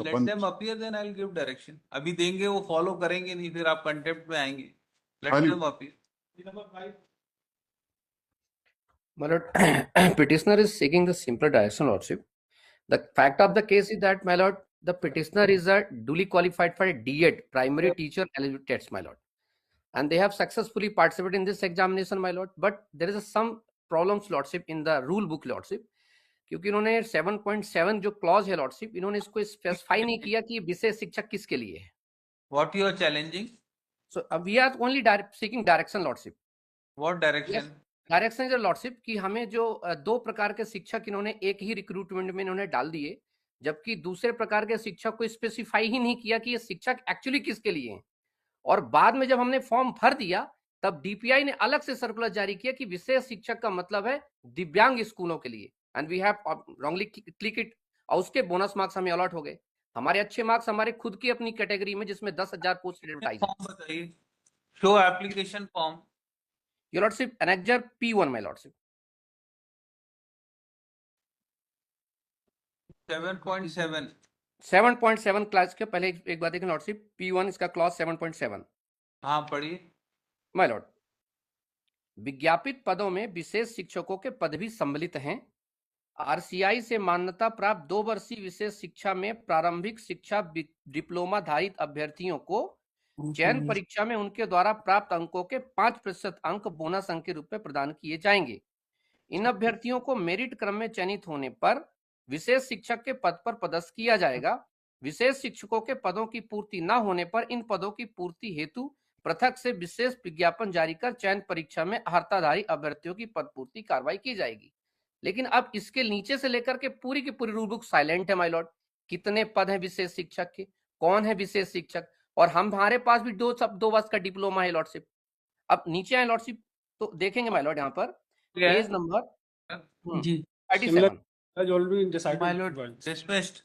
Late them appear then I will give direction. अभी देंगे वो फॉलो करेंगे नहीं, फिर आप कंटेम्प्ट में आएंगे। Late them appear. My lord, petitioner is seeking the simpler direction, lordship. The fact of the case is that, my lord, the petitioner is a duly qualified for a D.Ed, primary teacher eligibility test, my lord, and they have successfully participated in this examination, my lord. But there is some problems, lordship, in the rule book, lordship, क्योंकि इन्होंने 7.7 जो clause है lordship, इन्होंने इसको specify नहीं किया कि विशेष शिक्षक किसके लिए है। What you are challenging? So we are only seeking direction lordship. What direction? Direction is lordship कि हमें जो दो प्रकार के शिक्षक इन्होंने एक ही रिक्रूटमेंट में इन्होंने डाल दिए, जबकि दूसरे प्रकार के शिक्षक को स्पेसिफाई ही नहीं किया कि ये शिक्षक एक्चुअली किसके लिए हैं। और बाद में जब हमने फॉर्म भर दिया तब डीपीआई ने अलग से सर्कुलर जारी किया कि विशेष शिक्षक का मतलब है दिव्यांग स्कूलों के लिए, and we have wrongly click it, और उसके बोनस मार्क्स हमें अलॉट हो गए। हमारे अच्छे मार्क्स हमारे खुद की अपनी कैटेगरी में, जिसमें 10,000 पोस्ट एडवर्टाइज है। फॉर्म बताइए, show application form. Your lordship, annexure P1, my lordship. 7.7 7.7 class के पहले एक बात देखें लॉर्डशिप, P1 इसका क्लॉज 7.7। हाँ पढ़िए। माय लॉर्ड, विज्ञापित पदों में विशेष शिक्षकों के पद भी सम्मिलित हैं। आरसीआई से मान्यता प्राप्त 2 वर्षीय विशेष शिक्षा में प्रारंभिक शिक्षा डिप्लोमा धारित अभ्यर्थियों को चयन परीक्षा में उनके द्वारा प्राप्त अंकों के 5% अंक बोनस अंक के रूप में प्रदान किए जाएंगे। इन अभ्यर्थियों को मेरिट क्रम में चयनित होने पर विशेष शिक्षक के पद पर पदस्थ किया जाएगा। विशेष शिक्षकों के पदों की पूर्ति न होने पर इन पदों की पूर्ति हेतु पृथक से विशेष विज्ञापन जारी कर चयन परीक्षा में अर्हताधारी अभ्यर्थियों की पद पूर्ति कार्रवाई की जाएगी। लेकिन अब इसके नीचे से लेकर के पूरी की पूरी रूल बुक साइलेंट है माय लॉर्ड। कितने पद हैं विशेष शिक्षक के, कौन है विशेष शिक्षक, और हमारे पास भी 2 वर्ष का डिप्लोमा है लॉर्डशिप। अब नीचे आए लॉर्डशिप तो देखेंगे माय लॉर्ड यहाँ पर पेज नंबर जी 37। has already been decided. My lord, dismissed.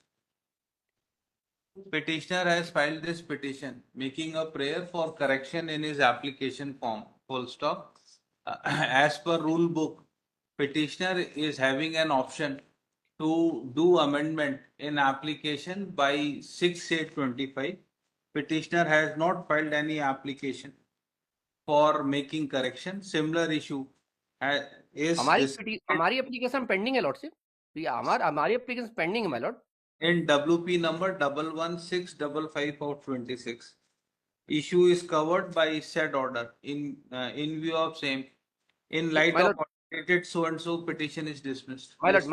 Petitioner has filed this petition, making a prayer for correction in his application form. Full stop. As per rule book, petitioner is having an option to do amendment in application by 6/8/25. Petitioner has not filed any application for making correction. Similar issue is हमारी application pending है lordship, हमारी application pending है my Lord. in WP number 11655/26. Issue is covered by said order. In view of same, in light of stated so and so, petition is dismissed. My Lord,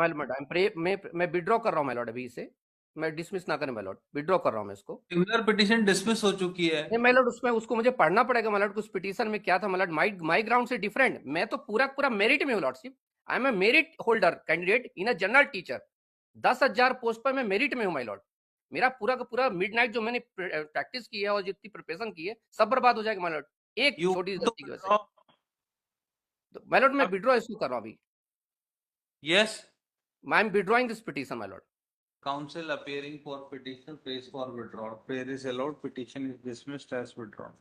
मैं withdraw कर रहा हूँ my Lord, अभी इसे मैं dismiss ना करें my Lord, withdraw कर रहा हूँ मैं इसको। सिमिलर पिटीशन डिसमिस हो चुकी है। नहीं माय लॉर्ड, उसमें उसको मुझे पढ़ना पड़ेगा माय लॉर्ड, उस पिटीशन में क्या था माय लॉर्ड। माय ग्राउंड से डिफरेंट, मैं तो पूरा मेरिट में हूँ lordship. I am a merit holder candidate in a general teacher. 10,000 post पर मैं मेरिट में हूँ माय लॉर्ड। मेरा पूरा का पूरा मिडनाइट जो मैंने प्रैक्टिस की है और जितनी प्रिपरेशन की है सब बर्बाद हो जाएगा माय लॉर्ड, एक छोटी गलती की वजह से। माय लॉर्ड, मैं विड्रॉ इसको कर रहा हूँ अभी। Yes. I am withdrawing this petition, my lord. Counsel appearing for petition prays for withdrawal. Prayer is allowed. Petition is dismissed as withdrawn.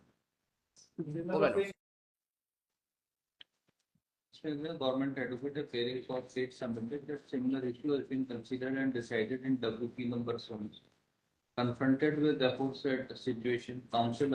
Government advocate appearing for state submitted that similar issue has been considered and decided in WP number 7. Confronted with the aforesaid situation, counsel